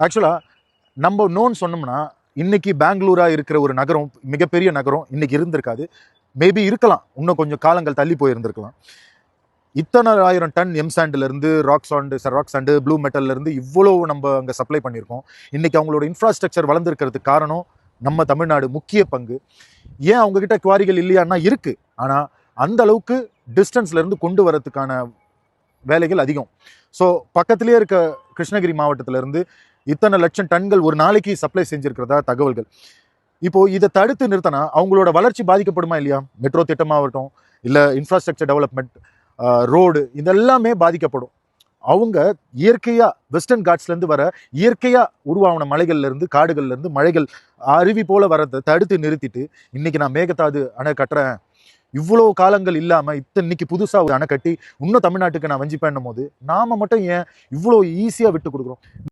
ஆக்சுவலாக நம்ம நோன்னு சொன்னோம்னா இன்னைக்கு பெங்களூராக இருக்கிற ஒரு நகரம், மிகப்பெரிய நகரம் இன்னைக்கு இருந்திருக்காது. மேபி இருக்கலாம், இன்னும் கொஞ்சம் காலங்கள் தள்ளி போயிருந்திருக்கலாம். இத்தனை 1000 டன் எம்சாண்டிலிருந்து ராக் சாண்டு ப்ளூ மெட்டல்லேருந்து இவ்வளோ நம்ம அங்கே சப்ளை பண்ணியிருக்கோம். இன்னைக்கு அவங்களோட இன்ஃப்ராஸ்ட்ரக்சர் வளர்ந்துருக்கிறதுக்கு காரணம் நம்ம தமிழ்நாடு முக்கிய பங்கு. ஏன் அவங்ககிட்ட குவாரிகள் இல்லையான்னா இருக்கு, ஆனால் அந்த அளவுக்கு டிஸ்டன்ஸ்லேருந்து கொண்டு வரதுக்கான வேலைகள் அதிகம். ஸோ பக்கத்திலே இருக்க கிருஷ்ணகிரி மாவட்டத்திலேருந்து இத்தனை லட்சம் டன்கள் ஒரு நாளைக்கு சப்ளை செஞ்சிருக்கிறதா தகவல்கள். இப்போ இதை தடுத்து நிறுத்தினா அவங்களோட வளர்ச்சி பாதிக்கப்படுமா இல்லையா? மெட்ரோ திட்டமாகட்டும், இல்லை இன்ஃப்ராஸ்ட்ரக்சர் டெவலப்மெண்ட், ரோடு, இதெல்லாமே பாதிக்கப்படும். அவங்க இயற்கையா வெஸ்டர்ன் காட்ஸ்லேருந்து வர இயற்கையா உருவான மலைகள்லேருந்து காடுகள்லேருந்து மழைகள் அருவி போல வரதை தடுத்து நிறுத்திட்டு இன்னைக்கு நான் மேகதாது அணை கட்டுறேன், இவ்வளோ காலங்கள் இல்லாமல் இன்னைக்கு புதுசாக ஒரு அணை கட்டி இன்னும் தமிழ்நாட்டுக்கு நான் வஞ்சிப்பேன்னும் போது நாம மட்டும் ஏன் இவ்வளோ ஈஸியாக விட்டு கொடுக்குறோம்?